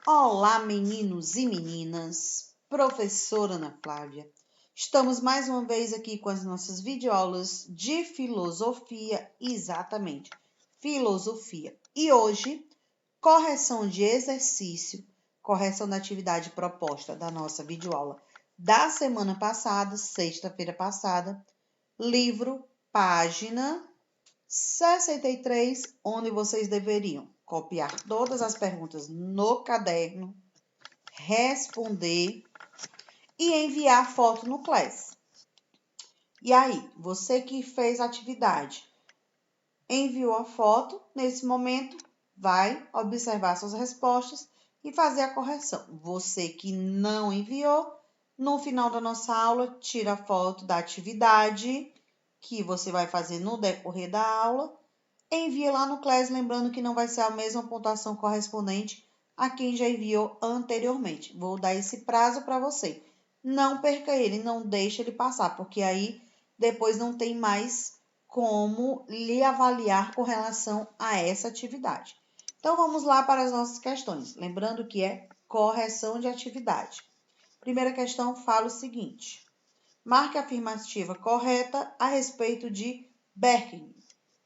Olá, meninos e meninas, professora Ana Flávia. Estamos mais uma vez aqui com as nossas videoaulas de filosofia, exatamente, filosofia. E hoje, correção de exercício, correção da atividade proposta da nossa videoaula da semana passada, sexta-feira passada, livro, página 63, onde vocês deveriam copiar todas as perguntas no caderno, responder e enviar foto no Class. E aí, você que fez a atividade, enviou a foto, nesse momento, vai observar suas respostas e fazer a correção. Você que não enviou, no final da nossa aula, tira a foto da atividade que você vai fazer no decorrer da aula, envia lá no Class, lembrando que não vai ser a mesma pontuação correspondente a quem já enviou anteriormente. Vou dar esse prazo para você. Não perca ele, não deixe ele passar, porque aí depois não tem mais como lhe avaliar com relação a essa atividade. Então, vamos lá para as nossas questões. Lembrando que é correção de atividade. Primeira questão fala o seguinte. Marque a afirmativa correta a respeito de Berking.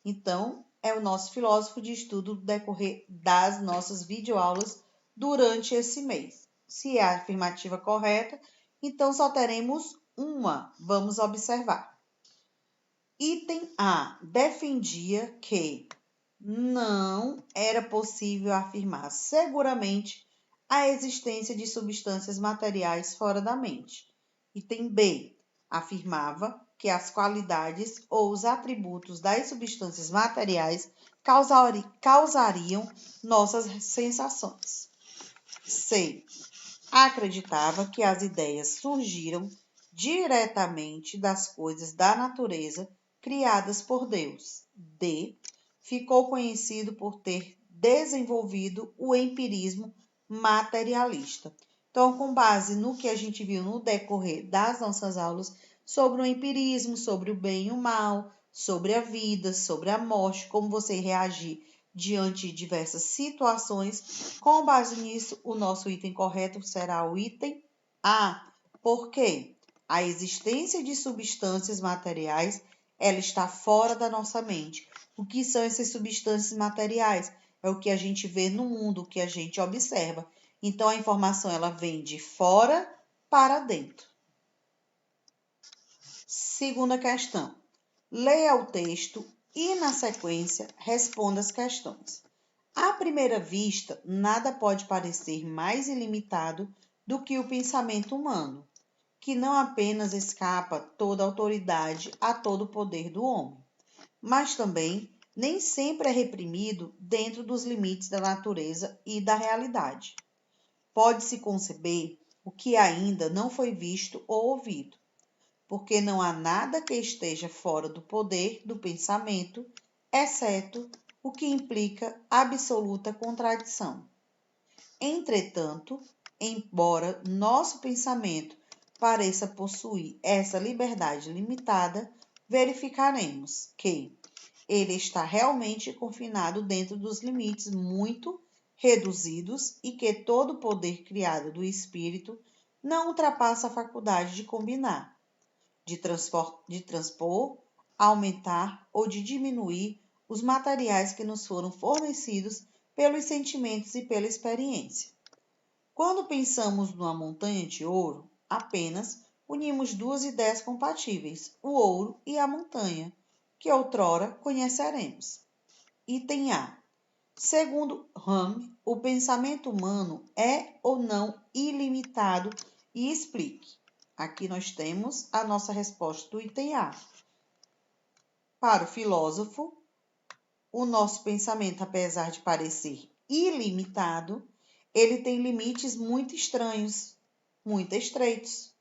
Então, é o nosso filósofo de estudo do decorrer das nossas videoaulas durante esse mês. Se é a afirmativa correta, então só teremos uma. Vamos observar. Item A. Defendia que não era possível afirmar seguramente a existência de substâncias materiais fora da mente. Item B. Afirmava que as qualidades ou os atributos das substâncias materiais causariam nossas sensações. C. Acreditava que as ideias surgiram diretamente das coisas da natureza criadas por Deus. D. Ficou conhecido por ter desenvolvido o empirismo materialista. Então, com base no que a gente viu no decorrer das nossas aulas sobre o empirismo, sobre o bem e o mal, sobre a vida, sobre a morte, como você reagir diante de diversas situações, com base nisso, o nosso item correto será o item A. Por quê? A existência de substâncias materiais, ela está fora da nossa mente. O que são essas substâncias materiais? É o que a gente vê no mundo, o que a gente observa. Então, a informação ela vem de fora para dentro. Segunda questão. Leia o texto e, na sequência, responda as questões. À primeira vista, nada pode parecer mais ilimitado do que o pensamento humano, que não apenas escapa toda autoridade a todo o poder do homem, mas também nem sempre é reprimido dentro dos limites da natureza e da realidade. Pode-se conceber o que ainda não foi visto ou ouvido, porque não há nada que esteja fora do poder do pensamento, exceto o que implica absoluta contradição. Entretanto, embora nosso pensamento pareça possuir essa liberdade limitada, verificaremos que ele está realmente confinado dentro dos limites muito reduzidos e que todo o poder criado do espírito não ultrapassa a faculdade de combinar, de transpor, aumentar ou de diminuir os materiais que nos foram fornecidos pelos sentimentos e pela experiência. Quando pensamos numa montanha de ouro, apenas unimos duas ideias compatíveis, o ouro e a montanha, que outrora conheceremos. Item A. Segundo Hume, o pensamento humano é ou não ilimitado e explique. Aqui nós temos a nossa resposta do item A. Para o filósofo, o nosso pensamento, apesar de parecer ilimitado, ele tem limites muito estranhos, muito estreitos.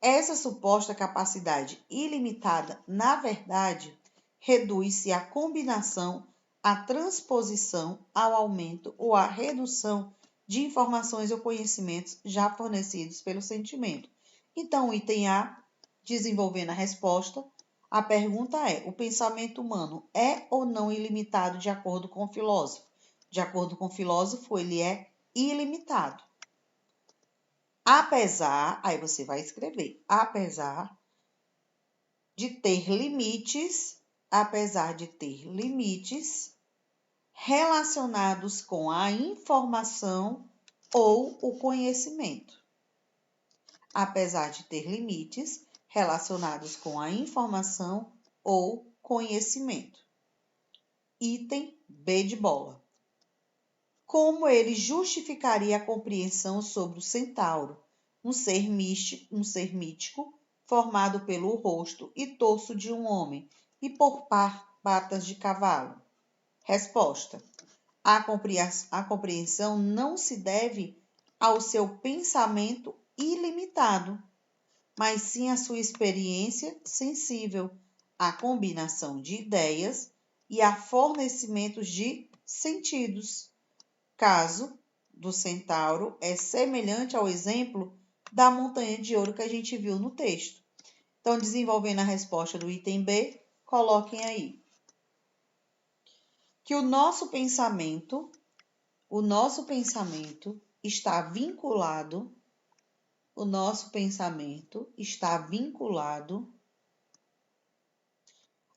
Essa suposta capacidade ilimitada, na verdade, reduz-se à combinação, à transposição, ao aumento ou à redução de informações ou conhecimentos já fornecidos pelo sentimento. Então, o item A, desenvolvendo a resposta, a pergunta é: o pensamento humano é ou não ilimitado de acordo com o filósofo? De acordo com o filósofo, ele é ilimitado. Apesar, aí você vai escrever, apesar de ter limites, relacionados com a informação ou o conhecimento. Apesar de ter limites relacionados com a informação ou conhecimento. Item B de bola. Como ele justificaria a compreensão sobre o centauro, um ser mítico formado pelo rosto e torso de um homem e por patas de cavalo? Resposta. A compreensão não se deve ao seu pensamento ilimitado, mas sim à sua experiência sensível, à combinação de ideias e a fornecimentos de sentidos. Caso do centauro é semelhante ao exemplo da montanha de ouro que a gente viu no texto. Então, desenvolvendo a resposta do item B, coloquem aí. Que o nosso pensamento está vinculado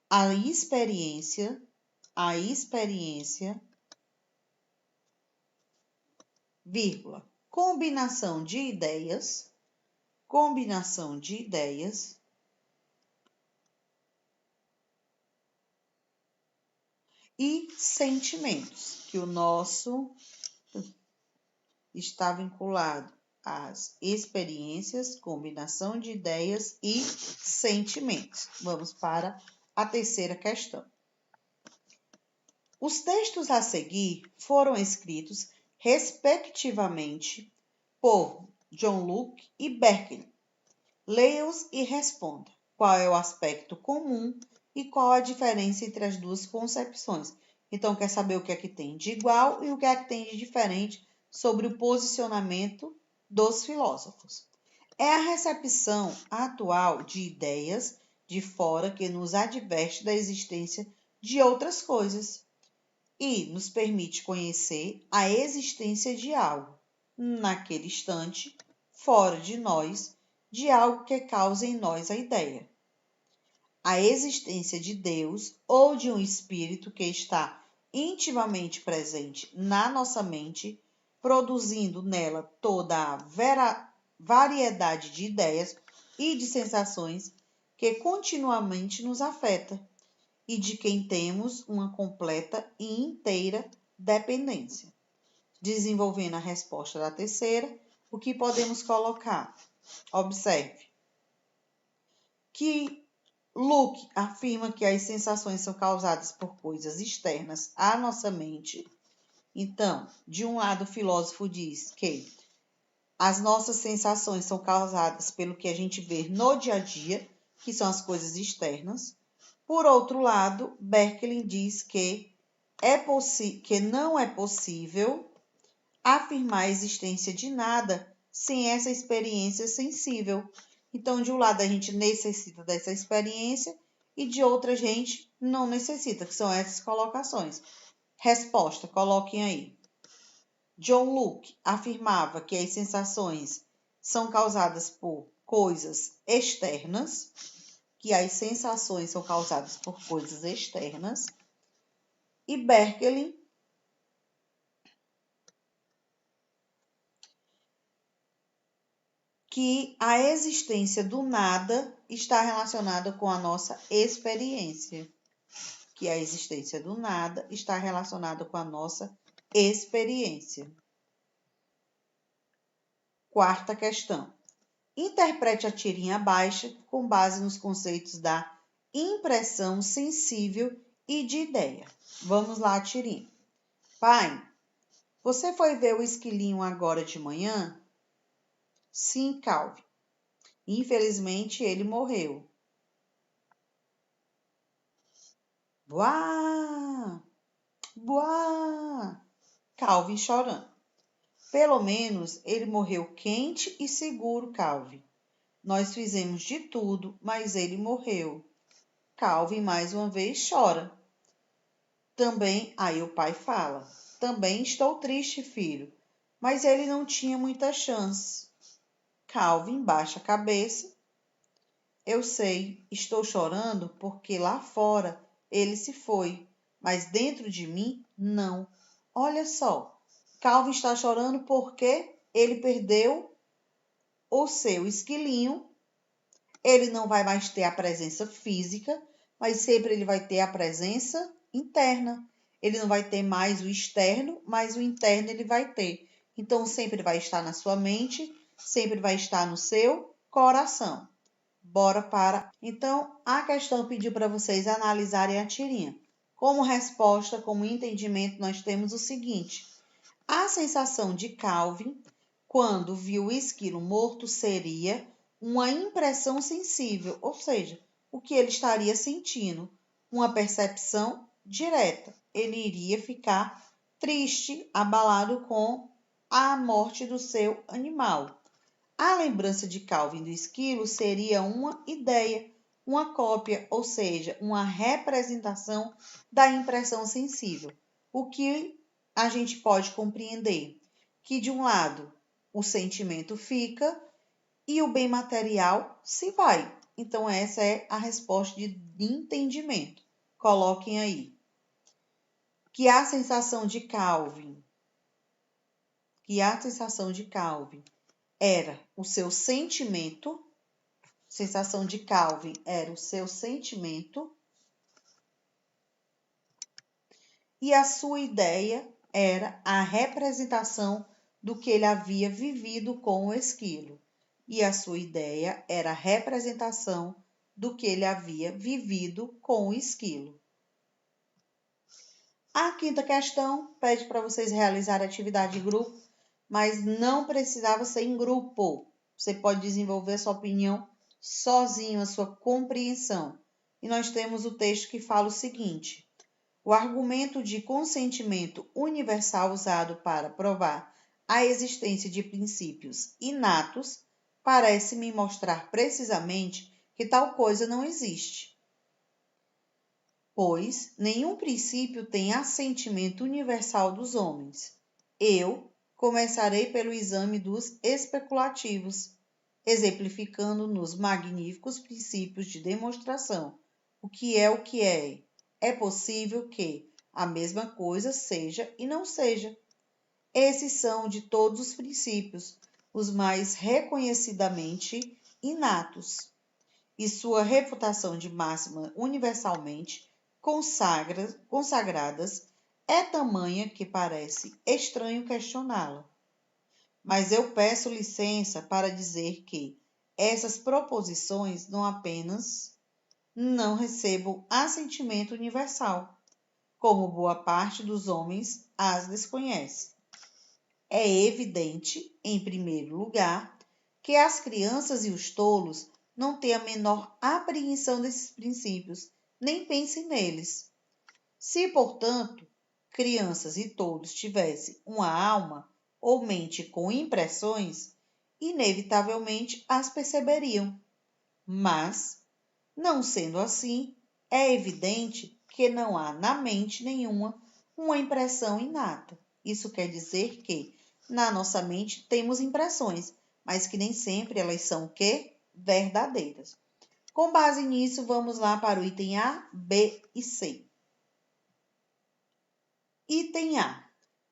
à experiência, vírgula, combinação de ideias e sentimentos, que o nosso está vinculado às experiências, combinação de ideias e sentimentos. Vamos para a terceira questão. Os textos a seguir foram escritos, respectivamente, por John Locke e Berkeley. Leia-os e responda qual é o aspecto comum e qual a diferença entre as duas concepções. Então, quer saber o que é que tem de igual e o que é que tem de diferente sobre o posicionamento dos filósofos. É a recepção atual de ideias de fora que nos adverte da existência de outras coisas e nos permite conhecer a existência de algo, naquele instante, fora de nós, de algo que causa em nós a ideia. A existência de Deus ou de um espírito que está intimamente presente na nossa mente, produzindo nela toda a variedade de ideias e de sensações que continuamente nos afeta e de quem temos uma completa e inteira dependência. Desenvolvendo a resposta da terceira, o que podemos colocar? Observe que Locke afirma que as sensações são causadas por coisas externas à nossa mente. Então, de um lado, o filósofo diz que as nossas sensações são causadas pelo que a gente vê no dia a dia, que são as coisas externas. Por outro lado, Berkeley diz que não é possível afirmar a existência de nada sem essa experiência sensível. Então, de um lado, a gente necessita dessa experiência e de outra, a gente não necessita, que são essas colocações. Resposta, coloquem aí. John Locke afirmava que as sensações são causadas por coisas externas, e Berkeley que a existência do nada está relacionada com a nossa experiência. Quarta questão. Interprete a tirinha abaixo com base nos conceitos da impressão sensível e de ideia. Vamos lá, tirinha. Pai, você foi ver o esquilinho agora de manhã? Sim, Calvin. Infelizmente, ele morreu. Buá! Buá! Calvin chorando. Pelo menos ele morreu quente e seguro, Calvin. Nós fizemos de tudo, mas ele morreu. Calvin mais uma vez chora. Também, aí o pai fala. Também estou triste, filho. mas ele não tinha muita chance. Calvin baixa a cabeça. Eu sei, estou chorando porque lá fora ele se foi, mas dentro de mim, não. Olha só, Calvin está chorando porque ele perdeu o seu esquilinho. Ele não vai mais ter a presença física, mas sempre ele vai ter a presença interna. Ele não vai ter mais o externo, mas o interno ele vai ter. Então, sempre vai estar na sua mente, sempre vai estar no seu coração. Bora para. Então, a questão pediu para vocês analisarem a tirinha. Como resposta, como entendimento, nós temos o seguinte: a sensação de Calvin, quando viu o esquilo morto, seria uma impressão sensível, ou seja, o que ele estaria sentindo, uma percepção direta. Ele iria ficar triste, abalado com a morte do seu animal. A lembrança de Calvin do esquilo seria uma ideia, uma cópia, ou seja, uma representação da impressão sensível. O que a gente pode compreender? Que de um lado o sentimento fica e o bem material se vai. Então, essa é a resposta de entendimento. Coloquem aí. Que a sensação de Calvin era o seu sentimento, sensação de Calvin era o seu sentimento, e a sua ideia era a representação do que ele havia vivido com o esquilo. E a sua ideia era a representação do que ele havia vivido com o esquilo. A quinta questão pede para vocês realizarem atividade em grupo, mas não precisava ser em grupo. Você pode desenvolver a sua opinião sozinho, a sua compreensão. E nós temos o texto que fala o seguinte: o argumento de consentimento universal usado para provar a existência de princípios inatos parece-me mostrar precisamente que tal coisa não existe, pois nenhum princípio tem assentimento universal dos homens. Eu começarei pelo exame dos especulativos, exemplificando nos magníficos princípios de demonstração. O que é? É possível que a mesma coisa seja e não seja. Esses são de todos os princípios, os mais reconhecidamente inatos, e sua reputação de máxima universalmente consagradas é tamanha que parece estranho questioná-la. Mas eu peço licença para dizer que essas proposições não recebam assentimento universal, como boa parte dos homens as desconhece. É evidente, em primeiro lugar, que as crianças e os tolos não têm a menor apreensão desses princípios, nem pensem neles. Se, portanto, crianças e tolos tivessem uma alma ou mente com impressões, inevitavelmente as perceberiam. Mas, não sendo assim, é evidente que não há na mente nenhuma uma impressão inata. Isso quer dizer que, na nossa mente, temos impressões, mas que nem sempre elas são o quê? Verdadeiras. Com base nisso, vamos lá para o item A, B e C. Item A.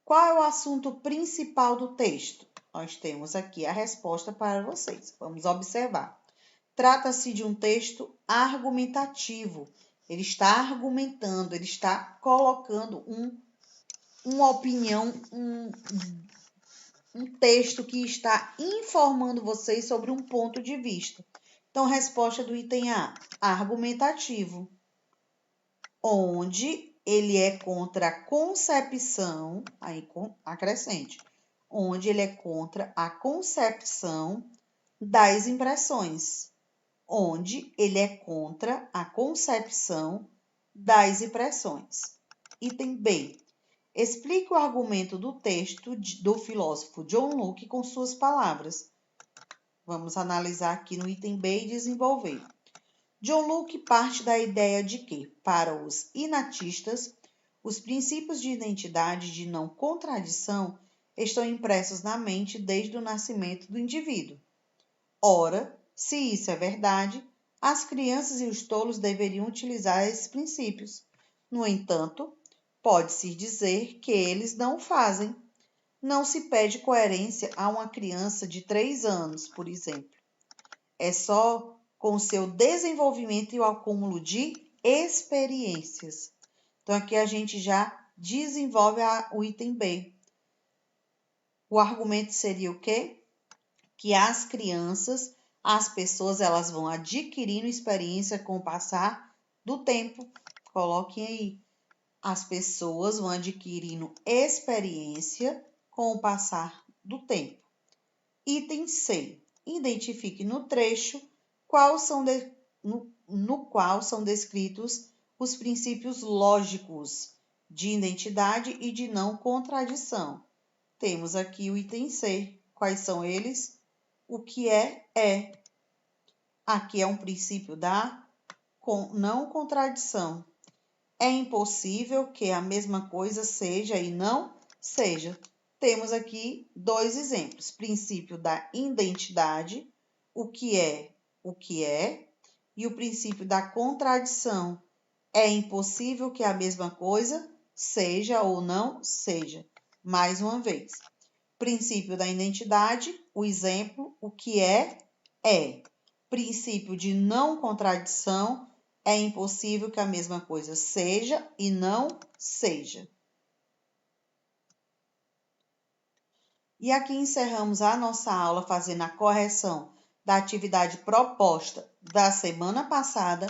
Qual é o assunto principal do texto? Nós temos aqui a resposta para vocês. Vamos observar. Trata-se de um texto argumentativo. Ele está argumentando, ele está colocando uma opinião, um texto que está informando vocês sobre um ponto de vista. Então, resposta do item A, argumentativo, onde ele é contra a concepção, aí acrescente, onde ele é contra a concepção das impressões, onde ele é contra a concepção das impressões. Item B. Explique o argumento do texto do filósofo John Locke com suas palavras. Vamos analisar aqui no item B e desenvolver. John Locke parte da ideia de que, para os inatistas, os princípios de identidade de não contradição estão impressos na mente desde o nascimento do indivíduo. Ora, se isso é verdade, as crianças e os tolos deveriam utilizar esses princípios. No entanto, pode-se dizer que eles não o fazem. Não se pede coerência a uma criança de 3 anos, por exemplo. É só com o seu desenvolvimento e o acúmulo de experiências. Então, aqui a gente já desenvolve o item B. O argumento seria o quê? Que as crianças, as pessoas, elas vão adquirindo experiência com o passar do tempo. Coloquem aí. As pessoas vão adquirindo experiência com o passar do tempo. Item C. Identifique no trecho no qual são descritos os princípios lógicos de identidade e de não contradição. Temos aqui o item C. Quais são eles? O que é. Aqui é um princípio da não contradição. É impossível que a mesma coisa seja e não seja. Temos aqui 2 exemplos. Princípio da identidade, o que é, e o princípio da contradição. É impossível que a mesma coisa seja ou não seja. Mais uma vez. Princípio da identidade, o exemplo, o que é. Princípio de não contradição, é impossível que a mesma coisa seja e não seja. E aqui encerramos a nossa aula fazendo a correção da atividade proposta da semana passada,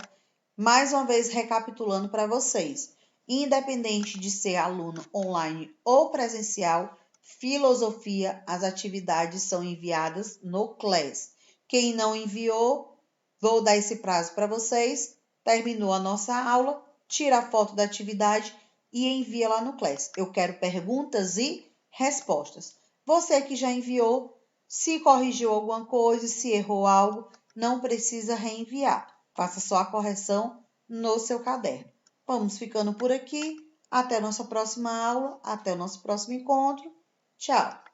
mais uma vez recapitulando para vocês. Independente de ser aluno online ou presencial, filosofia, as atividades são enviadas no Class. Quem não enviou, vou dar esse prazo para vocês. Terminou a nossa aula, tira a foto da atividade e envia lá no Class. Eu quero perguntas e respostas. Você que já enviou, se corrigiu alguma coisa, se errou algo, não precisa reenviar. Faça só a correção no seu caderno. Vamos ficando por aqui. Até a nossa próxima aula. Até o nosso próximo encontro. Tchau!